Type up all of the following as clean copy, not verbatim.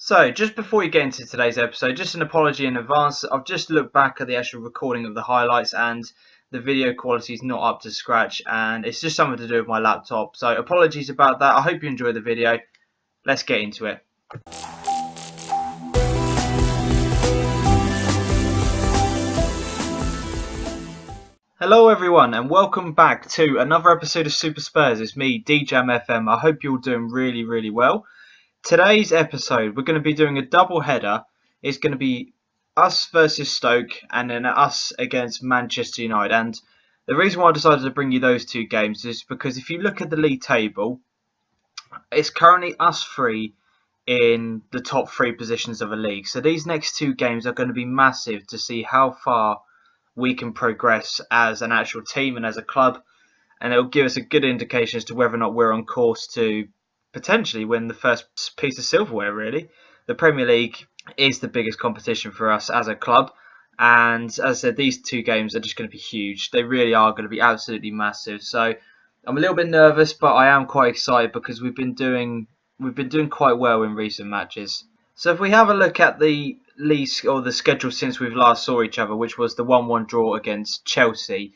So, just before we get into today's episode, just an apology in advance. I've just looked back at the actual recording of the highlights and the video quality is not up to scratch, and it's just something to do with my laptop. So, apologies about that. I hope you enjoyed the video. Let's get into it. Hello everyone and welcome back to another episode of Super Spurs. It's me, DJM FM. I hope you're all doing really well. Today's episode, we're going to be doing a double header. It's going to be us versus Stoke and then us against Manchester United. And the reason why I decided to bring you those two games is because if you look at the league table, it's currently us three in the top three positions of a league. So these next two games are going to be massive to see how far we can progress as an actual team and as a club. And it'll give us a good indication as to whether or not we're on course to potentially win the first piece of silverware, really. The Premier League is the biggest competition for us as a club. And as I said, these two games are just going to be huge. They really are going to be absolutely massive. So I'm a little bit nervous, but I am quite excited because we've been doing quite well in recent matches. So if we have a look at the league or the schedule since we've last saw each other, which was the 1-1 draw against Chelsea,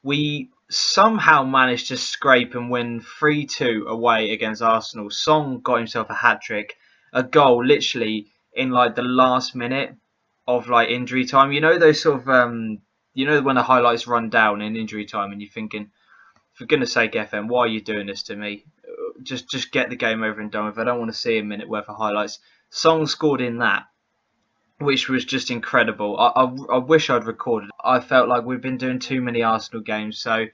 we somehow managed to scrape and win 3-2 away against Arsenal. Song got himself a hat-trick, a goal literally in like the last minute of like injury time. You know those sort of you know when the highlights run down in injury time and you're thinking, for goodness sake, FM, why are you doing this to me? Just get the game over and done with. I don't want to see a minute worth of highlights. Song scored in that, which was just incredible. I wish I'd recorded. I felt like we've been doing too many Arsenal games, so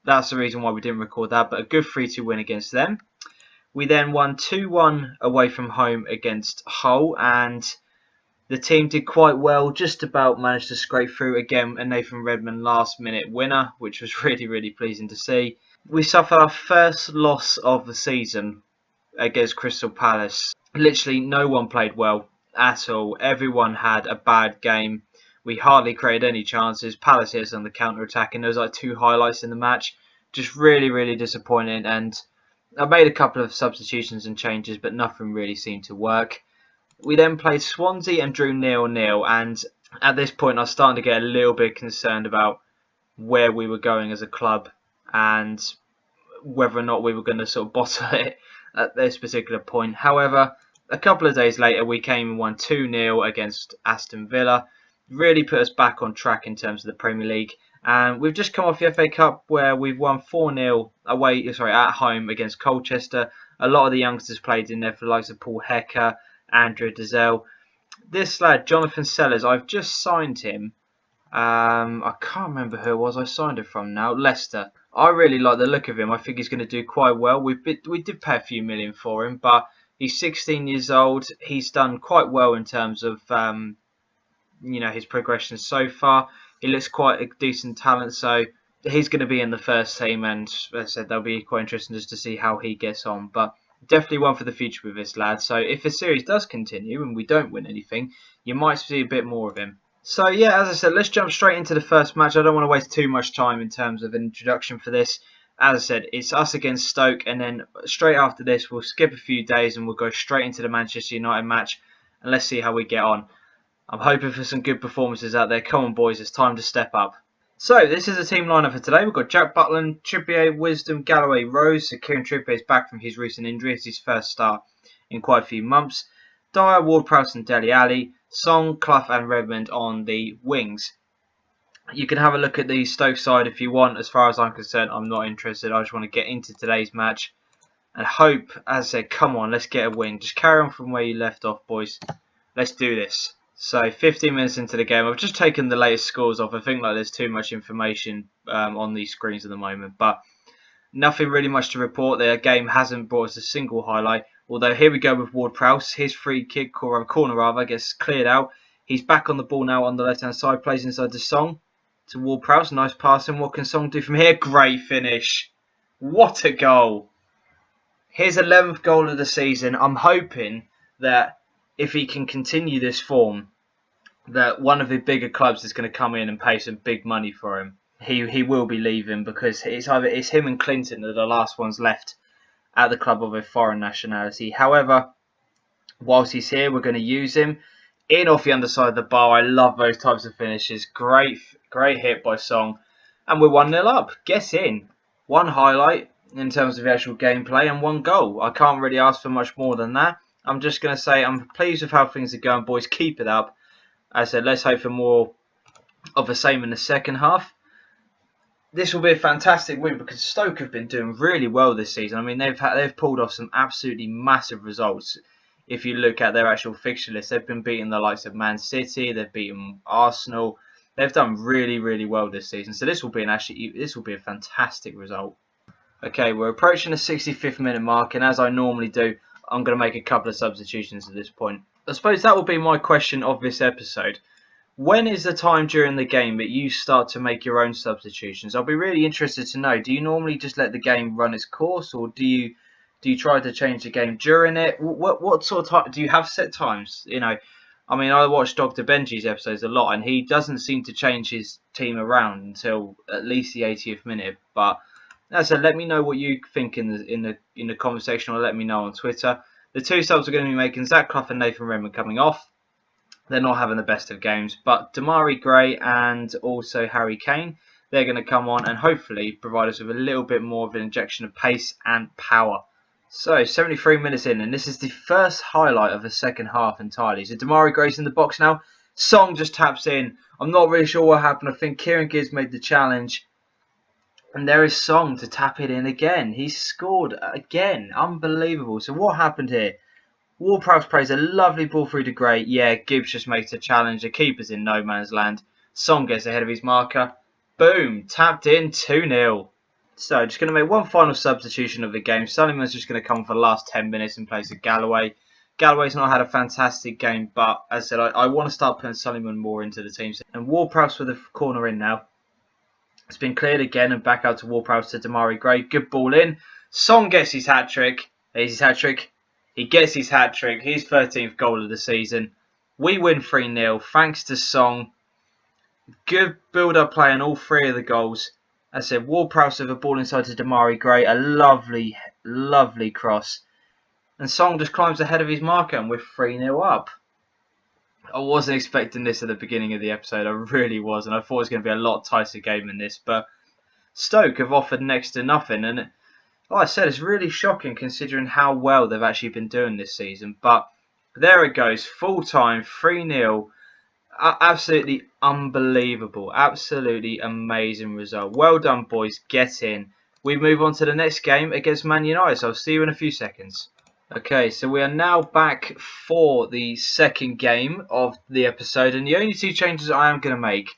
that's the reason why we didn't record that. But a good 3-2 win against them. We then won 2-1 away from home against Hull, and the team did quite well. Just about managed to scrape through again. A Nathan Redmond last-minute winner, which was really pleasing to see. We suffered our first loss of the season against Crystal Palace. Literally, no one played well at all. Everyone had a bad game. We hardly created any chances. Palace hit us on the counter-attack, and there was like two highlights in the match. Just really disappointing. And I made a couple of substitutions and changes, but nothing really seemed to work. We then played Swansea and drew 0-0. And at this point, I was starting to get a little bit concerned about where we were going as a club and whether or not we were going to sort of bottle it at this particular point. However, a couple of days later, we came and won 2-0 against Aston Villa. Really put us back on track in terms of the Premier League. And we've just come off the FA Cup where we've won 4-0 at home against Colchester. A lot of the youngsters played in there for the likes of Paul Hecker, Andrew Dazelle. This lad, Jonathan Sellers, I've just signed him. I can't remember who it was I signed it from now. Leicester. I really like the look of him. I think he's going to do quite well. We did pay a few million for him, but he's 16 years old. He's done quite well in terms of his progression so far. He looks quite a decent talent, so he's going to be in the first team, and as I said, that'll be quite interesting just to see how he gets on. But definitely one for the future with this lad. So if the series does continue and we don't win anything, you might see a bit more of him. So yeah, as I said, let's jump straight into the first match. I don't want to waste too much time in terms of an introduction for this. As I said, it's us against Stoke, and then straight after this, we'll skip a few days and we'll go straight into the Manchester United match, and let's see how we get on. I'm hoping for some good performances out there. Come on, boys, it's time to step up. So, this is the team lineup for today. We've got Jack Butland, Trippier, Wisdom, Galloway, Rose. So Kieran Trippier is back from his recent injury. It's his first start in quite a few months. Dyer, Ward-Prowse and Dele Alli. Song, Clough and Redmond on the wings. You can have a look at the Stoke side if you want. As far as I'm concerned, I'm not interested. I just want to get into today's match and hope, as I said, come on, let's get a win. Just carry on from where you left off, boys. Let's do this. So 15 minutes into the game, I've just taken the latest scores off. I think like there's too much information on these screens at the moment, but nothing really much to report. The game hasn't brought us a single highlight. Although here we go with Ward-Prowse. His free kick, corner gets cleared out. He's back on the ball now on the left-hand side, plays inside the Song to Ward-Prowse. Nice passing. What can Song do from here? Great finish. What a goal. His 11th goal of the season. I'm hoping that if he can continue this form, that one of the bigger clubs is going to come in and pay some big money for him. He will be leaving because it's him and Clinton that are the last ones left at the club of a foreign nationality. However, Whilst he's here, we're going to use him. In off the underside of the bar. I love those types of finishes. Great hit by Song. And we're 1-0 up. Get in. One highlight in terms of the actual gameplay and one goal. I can't really ask for much more than that. I'm just going to say I'm pleased with how things are going, boys. Keep it up. As I said, let's hope for more of the same in the second half. This will be a fantastic win because Stoke have been doing really well this season. I mean, they've pulled off some absolutely massive results. If you look at their actual fixture list, they've been beating the likes of Man City, they've beaten Arsenal. They've done really well this season. So this will be a fantastic result. Okay, we're approaching the 65th minute mark, and as I normally do, I'm going to make a couple of substitutions at this point. I suppose that will be my question of this episode. When is the time during the game that you start to make your own substitutions? I'll be really interested to know. Do you normally just let the game run its course, or do you try to change the game during it? What sort of time do you have? Set times? You know, I mean, I watch Dr. Benji's episodes a lot, and he doesn't seem to change his team around until at least the 80th minute. But as I said, let me know what you think in the comment section, or let me know on Twitter. The two subs are going to be making Zach Clough and Nathan Redmond coming off. They're not having the best of games, but Demarai Gray and also Harry Kane, they're going to come on and hopefully provide us with a little bit more of an injection of pace and power. So, 73 minutes in, and this is the first highlight of the second half entirely. So, Demarai Gray's in the box now. Song just taps in. I'm not really sure what happened. I think Kieran Gibbs made the challenge. And there is Song to tap it in again. He scored again. Unbelievable. So, what happened here? Ward-Prowse plays a lovely ball through to Gray. Yeah, Gibbs just makes a challenge. The keeper's in no man's land. Song gets ahead of his marker. Boom. Tapped in 2-0. So, just going to make one final substitution of the game. Sullivan's just going to come for the last 10 minutes in place of Galloway. Galloway's not had a fantastic game, but as I said, I want to start putting Sullivan more into the team. And Ward-Prowse with the corner in now. It's been cleared again and back out to Ward-Prowse to Demarai Gray. Good ball in. Song gets his hat-trick. There's his hat-trick. He gets his hat-trick. His 13th goal of the season. We win 3-0 thanks to Song. Good build-up play on all three of the goals. As I said, Ward-Prowse with a ball inside to Demarai Gray. A lovely cross. And Song just climbs ahead of his marker and we're 3-0 up. I wasn't expecting this at the beginning of the episode. I really wasn't. I thought it was going to be a lot tighter game than this. But Stoke have offered next to nothing. And like I said, it's really shocking considering how well they've actually been doing this season. But there it goes. Full time, 3-0. Absolutely unbelievable. Absolutely amazing result. Well done, boys. Get in. We move on to the next game against Man United. So I'll see you in a few seconds. Okay, so we are now back for the second game of the episode. And the only two changes I am going to make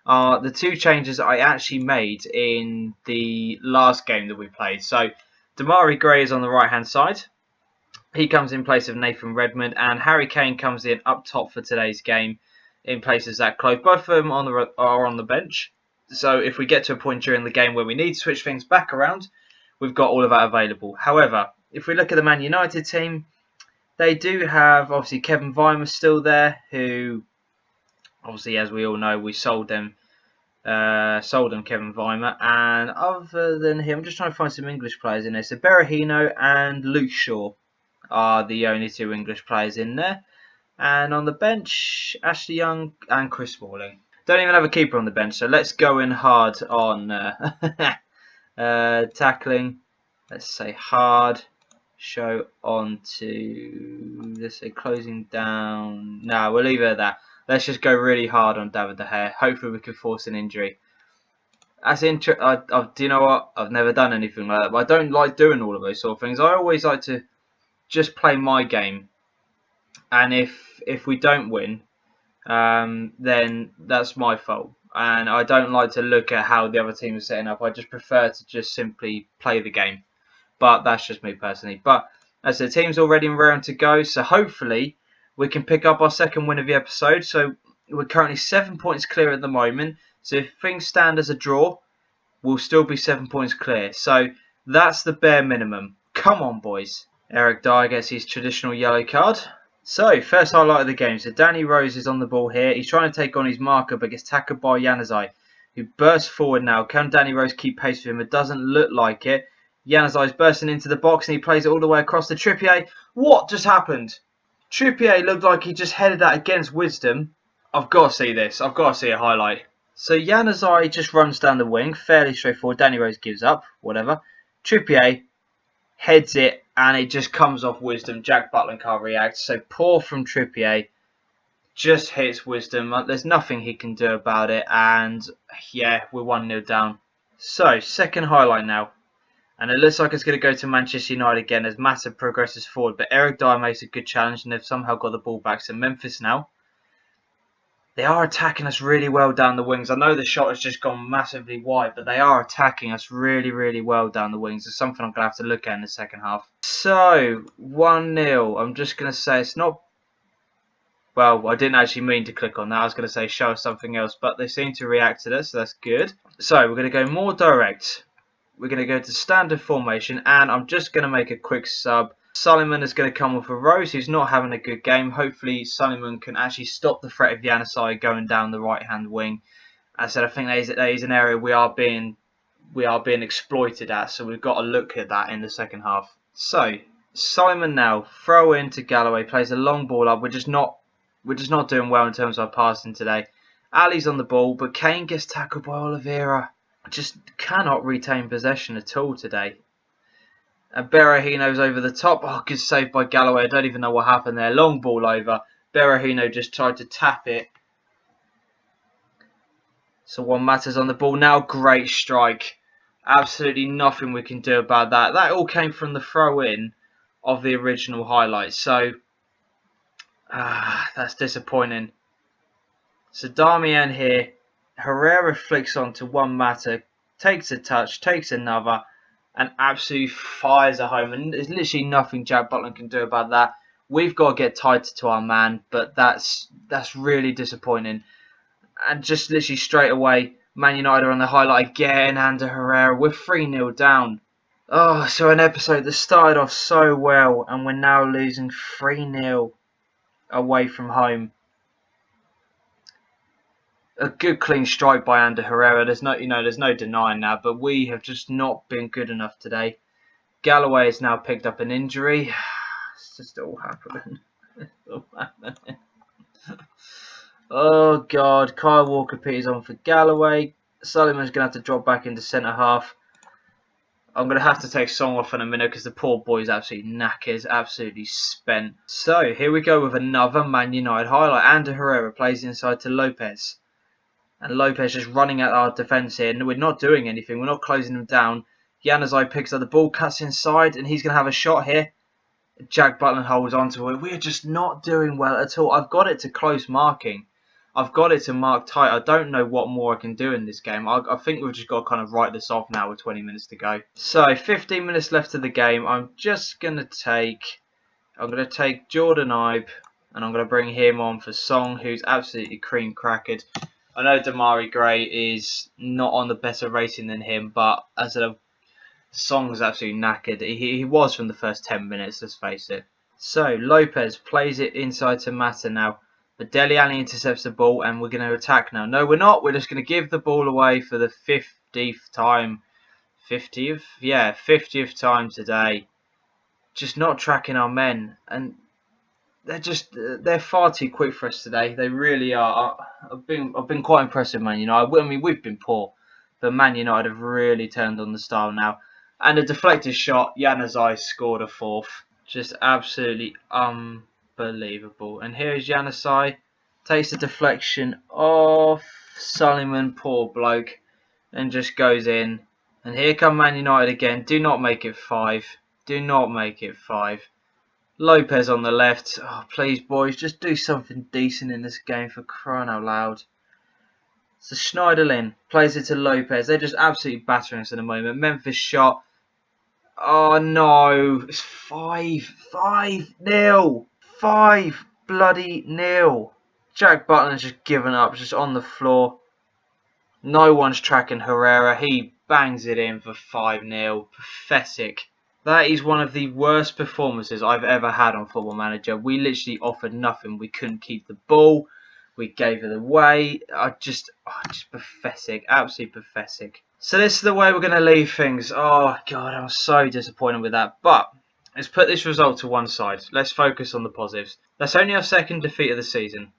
are the two changes I actually made in the last game that we played. So Demarai Gray is on the right-hand side. He comes in place of Nathan Redmond. And Harry Kane comes in up top for today's game in place of Zach Clough. Both of them are on the bench. So if we get to a point during the game where we need to switch things back around, we've got all of that available. However, if we look at the Man United team, they do have, obviously, Kevin Weimer still there, who, obviously, as we all know, we sold them, Kevin Weimer. And other than him, I'm just trying to find some English players in there. So Berahino and Luke Shaw are the only two English players in there. And on the bench, Ashley Young and Chris Smalling. Don't even have a keeper on the bench, so let's go in hard on tackling. Let's say hard. Show on to, let's say, closing down. No, we'll leave it at that. Let's just go really hard on David De Gea. Hopefully we can force an injury. Do you know what? I've never done anything like that. But I don't like doing all of those sort of things. I always like to just play my game. And if we don't win, then that's my fault. And I don't like to look at how the other team is setting up. I just prefer to just simply play the game. But that's just me personally. But as the team's already raring to go, so hopefully we can pick up our second win of the episode. So we're currently 7 points clear at the moment. So if things stand as a draw, we'll still be 7 points clear. So that's the bare minimum. Come on, boys. Eric Dyer gets his traditional yellow card. So, first highlight of the game. So Danny Rose is on the ball here. He's trying to take on his marker, but gets tackled by Januzaj, who bursts forward now. Can Danny Rose keep pace with him? It doesn't look like it. Januzaj is bursting into the box and he plays it all the way across to Trippier. What just happened? Trippier looked like he just headed that against Wisdom. I've got to see this. I've got to see a highlight. So Januzaj just runs down the wing, fairly straightforward. Danny Rose gives up, whatever. Trippier heads it, and it just comes off Wisdom. Jack Butland can't react. So poor from Trippier. Just hits Wisdom. There's nothing he can do about it. And yeah, we're 1-0 down. So, second highlight now. And it looks like it's going to go to Manchester United again as Mata progresses forward. But Eric Dyer makes a good challenge and they've somehow got the ball back. So Memphis now. They are attacking us really well down the wings. I know the shot has just gone massively wide, but they are attacking us really, really well down the wings. It's something I'm going to have to look at in the second half. So, 1-0. I'm just going to say it's not... Well, I didn't actually mean to click on that. I was going to say show us something else, but they seem to react to this, so that's good. So, we're going to go more direct. We're going to go to standard formation, and I'm just going to make a quick sub. Suleiman is going to come off a Rose, who's not having a good game. Hopefully, Suleiman can actually stop the threat of Januzaj going down the right-hand wing. As I said, I think that is an area we are being exploited at, so we've got to look at that in the second half. So, Suleiman now, throw in to Galloway, plays a long ball up. We're just not doing well in terms of our passing today. Ali's on the ball, but Kane gets tackled by Oliveira. Just cannot retain possession at all today. And Berahino's over the top. Oh, good save by Galloway. I don't even know what happened there. Long ball over. Berahino just tried to tap it. So Juan Mata's on the ball now. Great strike. Absolutely nothing we can do about that. That all came from the throw-in of the original highlight. So, that's disappointing. So Darmian here. Herrera flicks on to Juan Mata. Takes a touch. Takes another. And absolutely fires it home. And there's literally nothing Jack Butland can do about that. We've got to get tighter to our man. But that's really disappointing. And just literally straight away, Man United are on the highlight again. Ander Herrera. We're 3-0 down. Oh, so an episode that started off so well. And we're now losing 3-0 away from home. A good clean strike by Ander Herrera. There's no denying that, but we have just not been good enough today. Galloway has now picked up an injury. It's just all happening. Oh God, Kyle Walker-Peters on for Galloway. Suleiman's gonna have to drop back into centre half. I'm going to have to take Song off in a minute because the poor boy is absolutely knackered, absolutely spent. So, here we go with another Man United highlight. Ander Herrera plays inside to Lopez. And Lopez just running at our defence here. And we're not doing anything. We're not closing them down. Januzaj picks up the ball, cuts inside, and he's going to have a shot here. Jack Butland holds on to it. We're just not doing well at all. I've got it to close marking. I've got it to mark tight. I don't know what more I can do in this game. I think we've just got to kind of write this off now with 20 minutes to go. So, 15 minutes left of the game. I'm going to take Jordan Ibe and I'm going to bring him on for Song, who's absolutely cream crackered. I know Damari Gray is not on the better rating than him, but as a Song's absolutely knackered. He was from the first 10 minutes, let's face it. So, Lopez plays it inside to Mata now. But Dele Alli intercepts the ball and we're going to attack now. No, we're not. We're just going to give the ball away for the 50th time. 50th? Yeah, 50th time today. Just not tracking our men. And they're far too quick for us today. They really are. I've been quite impressed with Man United. I mean, we've been poor. But Man United have really turned on the style now. And a deflected shot. Januzaj scored a fourth. Just absolutely unbelievable. And here is Januzaj. Takes the deflection off Suleiman, poor bloke, and just goes in. And here come Man United again. Do not make it 5. Do not make it 5. Lopez on the left. Oh, please, boys, just do something decent in this game, for crying out loud. So Schneiderlin plays it to Lopez. They're just absolutely battering us in a moment. Memphis shot. Oh no, it's 5-0. 5 bloody 0. Jack Butland's just given up, just on the floor. No one's tracking Herrera. He bangs it in for 5-0. Pathetic. That is one of the worst performances I've ever had on Football Manager. We literally offered nothing. We couldn't keep the ball. We gave it away. Just pathetic. Absolutely pathetic. So this is the way we're going to leave things. Oh, God, I'm so disappointed with that. But Let's put this result to one side. Let's focus on the positives. That's only our second defeat of the season.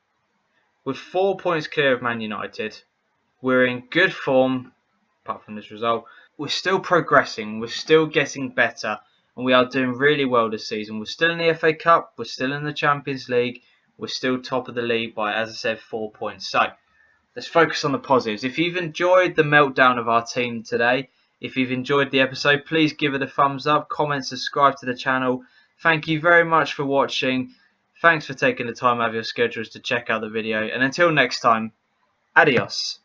With 4 points clear of Man United, we're in good form, apart from this result. We're still progressing, we're still getting better, and we are doing really well this season. We're still in the FA Cup, we're still in the Champions League, we're still top of the league by, as I said, 4 points. So, let's focus on the positives. If you've enjoyed the meltdown of our team today, if you've enjoyed the episode, please give it a thumbs up, comment, subscribe to the channel. Thank you very much for watching. Thanks for taking the time out of your schedules to check out the video. And until next time, adios.